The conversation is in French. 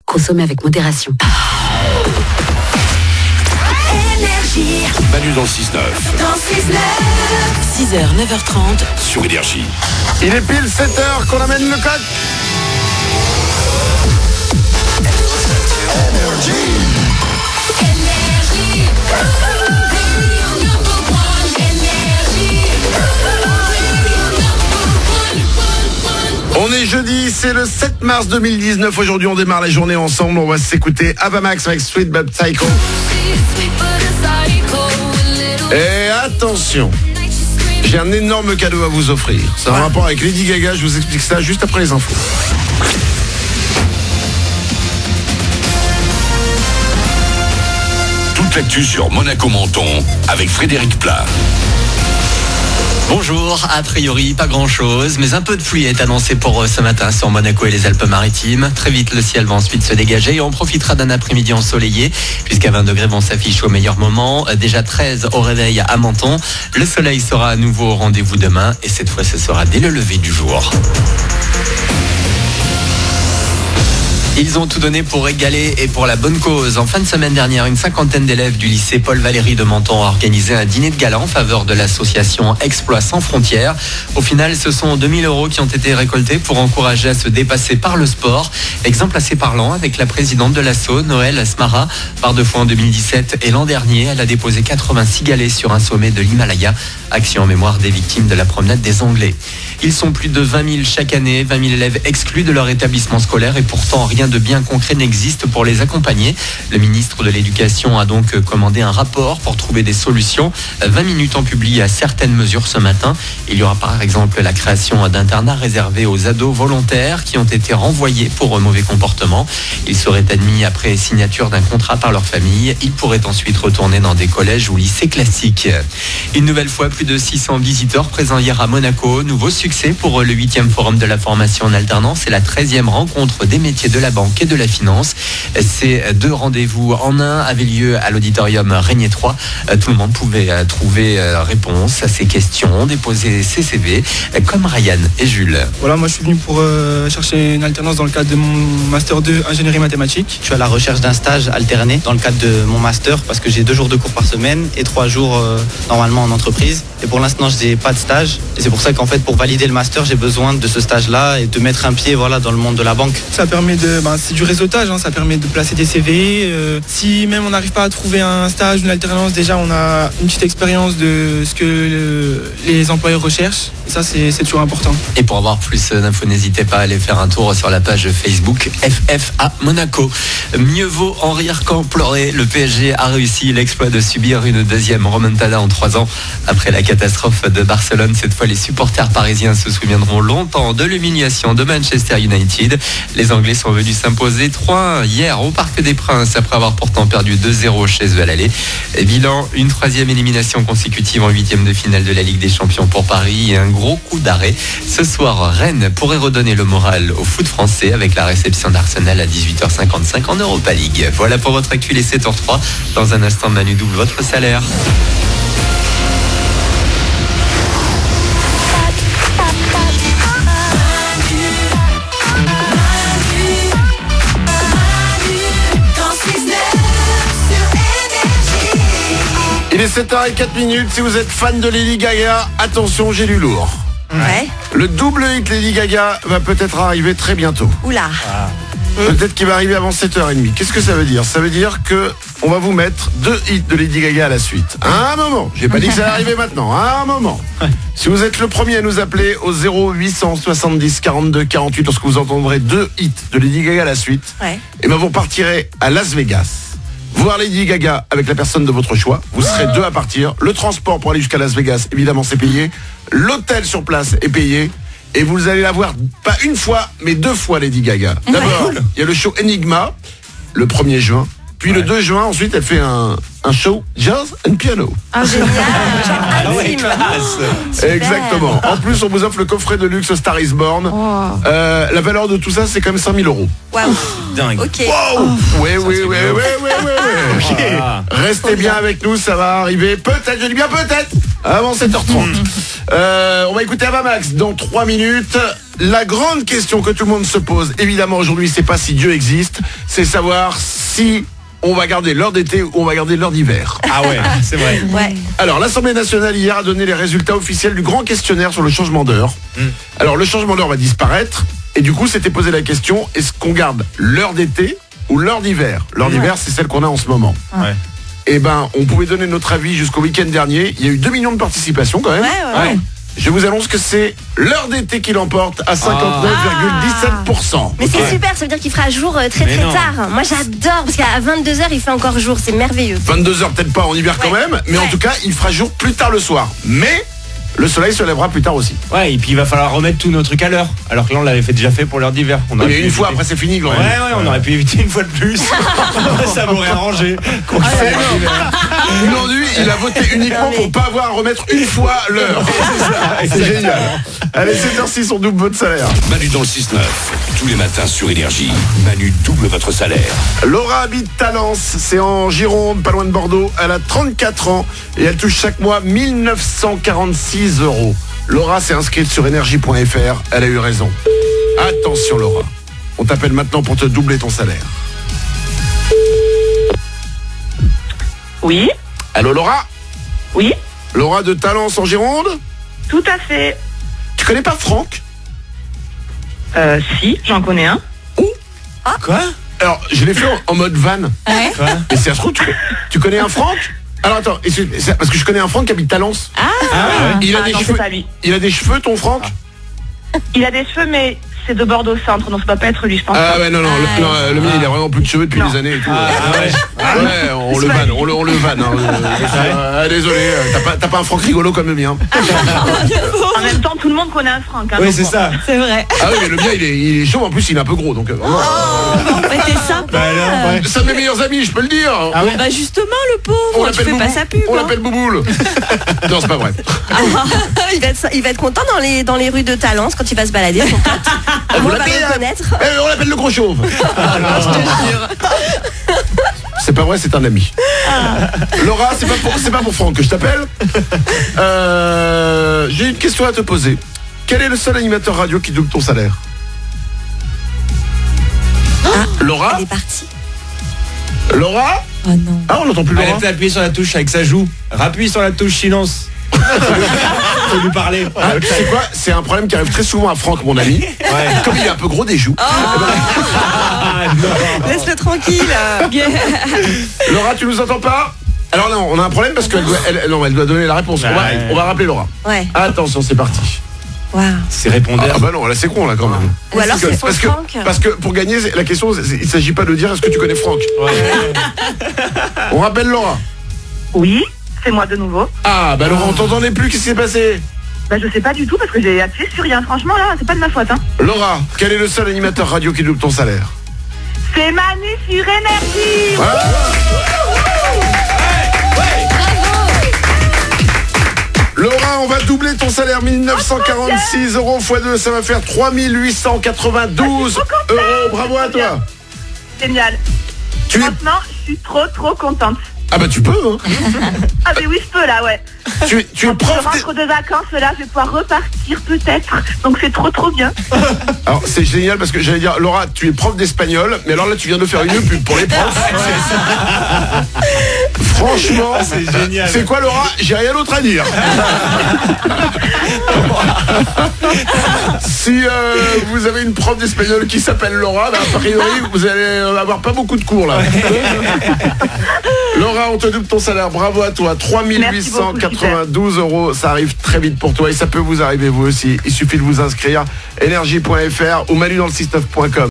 Consommez avec modération. Énergie. Manu dans le 6-9. Dans 6-9. 6h, 9h30. Sur Énergie. Il est pile 7h qu'on amène le code. On est jeudi, c'est le 7 mars 2019. Aujourd'hui, on démarre la journée ensemble. On va s'écouter Avamax avec Sweet But Psycho. Et attention, j'ai un énorme cadeau à vous offrir. C'est un rapport avec Lady Gaga. Je vous explique ça juste après les infos. Toute l'actu sur Monaco-Menton avec Frédéric Plat. Bonjour, a priori pas grand chose, mais un peu de pluie est annoncé pour ce matin sur Monaco et les Alpes-Maritimes. Très vite le ciel va ensuite se dégager et on profitera d'un après-midi ensoleillé. Jusqu'à 20 degrés vont s'afficher au meilleur moment. Déjà 13 au réveil à Menton. Le soleil sera à nouveau au rendez-vous demain et cette fois ce sera dès le lever du jour. Ils ont tout donné pour régaler et pour la bonne cause. En fin de semaine dernière, une cinquantaine d'élèves du lycée Paul Valéry de Menton ont organisé un dîner de gala en faveur de l'association Exploits sans frontières. Au final, ce sont 2000 € qui ont été récoltés pour encourager à se dépasser par le sport. Exemple assez parlant avec la présidente de l'asso, Noël Smara. Par 2 fois en 2017 et l'an dernier, elle a déposé 86 galets sur un sommet de l'Himalaya. Action en mémoire des victimes de la promenade des Anglais. Ils sont plus de 20 000 chaque année, 20 000 élèves exclus de leur établissement scolaire et pourtant rien de bien concret n'existe pour les accompagner. Le ministre de l'Éducation a donc commandé un rapport pour trouver des solutions. 20 minutes ont publié à certaines mesures ce matin. Il y aura par exemple la création d'internats réservés aux ados volontaires qui ont été renvoyés pour mauvais comportement. Ils seraient admis après signature d'un contrat par leur famille. Ils pourraient ensuite retourner dans des collèges ou lycées classiques. Une nouvelle fois, plus de 600 visiteurs présents hier à Monaco. Nouveau succès pour le 8e forum de la formation en alternance et la 13e rencontre des métiers de la banque et de la finance. Ces 2 rendez-vous en un avaient lieu à l'auditorium Régnier 3. Tout le monde pouvait trouver réponse à ces questions, déposer ses CV, comme Ryan et Jules. Voilà, moi je suis venu pour chercher une alternance dans le cadre de mon Master 2 ingénierie mathématique. Je suis à la recherche d'un stage alterné dans le cadre de mon Master parce que j'ai 2 jours de cours par semaine et 3 jours normalement en entreprise. Et pour l'instant, je n'ai pas de stage. Et c'est pour ça qu'en fait, pour valider le Master, j'ai besoin de ce stage-là et de mettre un pied dans le monde de la banque. Ça permet c'est du réseautage, ça permet de placer des CV. Si même on n'arrive pas à trouver un stage, une alternance, déjà on a une petite expérience de ce que les employeurs recherchent. Et ça, c'est toujours important. Et pour avoir plus d'infos, n'hésitez pas à aller faire un tour sur la page Facebook FFA Monaco. Mieux vaut en rire qu'en pleurer. Le PSG a réussi l'exploit de subir une 2e remontada en 3 ans. Après la catastrophe de Barcelone, cette fois les supporters parisiens se souviendront longtemps de l'humiliation de Manchester United. Les Anglais sont venus s'imposer 3-1 hier au Parc des Princes après avoir pourtant perdu 2-0 chez eux à l'aller. Bilan, une 3e élimination consécutive en 8e de finale de la Ligue des Champions pour Paris et un gros coup d'arrêt. Ce soir, Rennes pourrait redonner le moral au foot français avec la réception d'Arsenal à 18h55 en Europa League. Voilà pour votre actu, les 7h03. Dans un instant, Manu double votre salaire. Il est 7h04. Si vous êtes fan de Lady Gaga, attention, j'ai du lourd. Ouais. Le double hit Lady Gaga va peut-être arriver très bientôt. Oula. Peut-être qu'il va arriver avant 7h30. Qu'est-ce que ça veut dire? Ça veut dire que on va vous mettre 2 hits de Lady Gaga à la suite. À un moment. J'ai pas dit que ça allait arriver maintenant. À un moment. Si vous êtes le premier à nous appeler au 0870 42 48 lorsque vous entendrez 2 hits de Lady Gaga à la suite, et ben vous partirez à Las Vegas voir Lady Gaga avec la personne de votre choix. Vous serez 2 à partir. Le transport pour aller jusqu'à Las Vegas, évidemment, c'est payé. L'hôtel sur place est payé. Et vous allez la voir pas une fois, mais 2 fois Lady Gaga. D'abord, il y a le show Enigma, le 1er juin. Puis le 2 juin, ensuite, elle fait un show jazz and piano. Ah, génial. Exactement. En plus, on vous offre le coffret de luxe Star is Born. La valeur de tout ça, c'est quand même 5 000 €. Waouh. Dingue. Ok. Wow. Oui. Restez bien avec nous, ça va arriver peut-être, je dis bien peut-être, avant 7h30. On va écouter Avamax dans 3 minutes. La grande question que tout le monde se pose, évidemment aujourd'hui, c'est pas si Dieu existe, c'est savoir si on va garder l'heure d'été ou on va garder l'heure d'hiver. Ah ouais, c'est vrai. Ouais. Alors, l'Assemblée nationale hier a donné les résultats officiels du grand questionnaire sur le changement d'heure. Alors, le changement d'heure va disparaître. Et du coup, s'était posé la question, est-ce qu'on garde l'heure d'été ou l'heure d'hiver? L'heure d'hiver, c'est celle qu'on a en ce moment. Ouais. Eh ben, on pouvait donner notre avis jusqu'au week-end dernier. Il y a eu 2 millions de participations quand même. Ouais. Je vous annonce que c'est l'heure d'été qui l'emporte à 59,17%. Mais c'est super, ça veut dire qu'il fera jour très Mais non. tard. Moi j'adore, parce qu'à 22h il fait encore jour, c'est merveilleux. 22h peut-être pas en hiver quand même, mais en tout cas, il fera jour plus tard le soir. Mais le soleil se lèvera plus tard aussi. Ouais, et puis il va falloir remettre tous nos trucs à l'heure. Alors que là, on l'avait déjà fait pour l'heure d'hiver. On aurait Mais pu une fois, éviter. après c'est fini quand Ouais, même. on aurait pu éviter une fois de plus. Ça m'aurait arrangé. Qu'on fait l'heure d'hiver. Aujourd'hui, il a voté uniquement pour pas avoir à remettre une fois l'heure. C'est génial. Allez, 7h06, on double votre salaire. Manu dans le 6-9. Tous les matins sur Énergie. Manu double votre salaire. Laura habite Talence, c'est en Gironde, pas loin de Bordeaux. Elle a 34 ans et elle touche chaque mois 1946 €. Laura s'est inscrite sur énergie.fr, elle a eu raison. Attention Laura, on t'appelle maintenant pour te doubler ton salaire. Oui, Allô Laura? oui, Laura de Talence en Gironde? tout à fait. Tu connais pas Franck? Si, j'en connais un. Quoi? Alors, je l'ai fait en mode van. Quoi? Mais c'est à ce truc, tu connais un Franck? Alors attends, parce que je connais un Franck qui habite Talence. Ah ouais. Il a Ah des non, c'est cheveux. pas lui. Il a des cheveux ton Franck? Il a des cheveux, mais c'est de Bordeaux Centre, donc ça doit pas être lui, je pense. Ah pas. ouais non, le mien il a vraiment plus de cheveux depuis des années et tout. ouais. Ouais, on le vanne, on le vanne. Désolé, t'as pas un Franck rigolo comme le mien. En même temps, tout le monde connaît un Franck. Hein, Oui, donc c'est bon. ça. C'est vrai. Ah oui, mais le mien il est chaud, en plus il est un peu gros, donc vraiment. Mais t'es sympa. Bah alors, ouais. C'est un de mes meilleurs amis, je peux le dire. Ah ouais. Bah justement le pauvre, tu fais pas sa pub. On hein. l'appelle Bouboule. Non, c'est pas vrai. il va être content dans les rues de Talence quand il va se balader. Son pote. Vous On va l'appelez, le connaître. On l'appelle le gros chauve. C'est pas vrai, c'est un ami. Laura, c'est pas pour Franck que je t'appelle. J'ai une question à te poser. Quel est le seul animateur radio qui double ton salaire? Laura? Elle est partie. Laura? Oh non. Ah, on n'entend plus Elle Laura. a peut-être appuyé sur la touche avec sa joue. Rappuie sur la touche silence. Faut lui parler. Ah, tu sais quoi? C'est un problème qui arrive très souvent à Franck, mon ami. Comme il est un peu gros des joues. Laisse-le tranquille. Laura, tu nous entends pas? Alors non, on a un problème parce qu'elle doit donner la réponse. On va rappeler Laura. Ouais. Attention, c'est parti. Waouh. C'est répondeur. Ah bah non, là c'est con là quand même. Ou alors c'est son Franck. Parce que pour gagner, la question, il s'agit pas de dire est-ce que tu connais Franck. On rappelle Laura. Oui, c'est moi de nouveau. Ah bah Laura, on t'entendait plus, qu'est-ce qui s'est passé? Bah je sais pas du tout parce que j'ai appuyé sur rien. Franchement là, c'est pas de ma faute. Hein. Laura, quel est le seul animateur radio qui double ton salaire? C'est Manu sur Énergie. Voilà. Laura, on va doubler ton salaire, 1946 € x 2, ça va faire 3892 €. Bravo à toi. Génial. Tu es... Maintenant, je suis trop contente. Ah bah tu peux, hein. Ah mais oui, je peux là, ouais. Tu es Quand prof. je rentre de vacances, là, je vais pouvoir repartir peut-être. Donc c'est trop bien. Alors c'est génial parce que j'allais dire, Laura, tu es prof d'espagnol, mais alors là tu viens de faire une pub pour les profs. Franchement, C'est génial. c'est quoi Laura? J'ai rien d'autre à dire. Si vous avez une prof d'espagnol qui s'appelle Laura, bah, a priori vous allez avoir pas beaucoup de cours là. Laura, on te double ton salaire, bravo à toi, 3892 €, ça arrive très vite pour toi et ça peut vous arriver vous aussi. Il suffit de vous inscrire, énergie.fr ou manudansle69.com.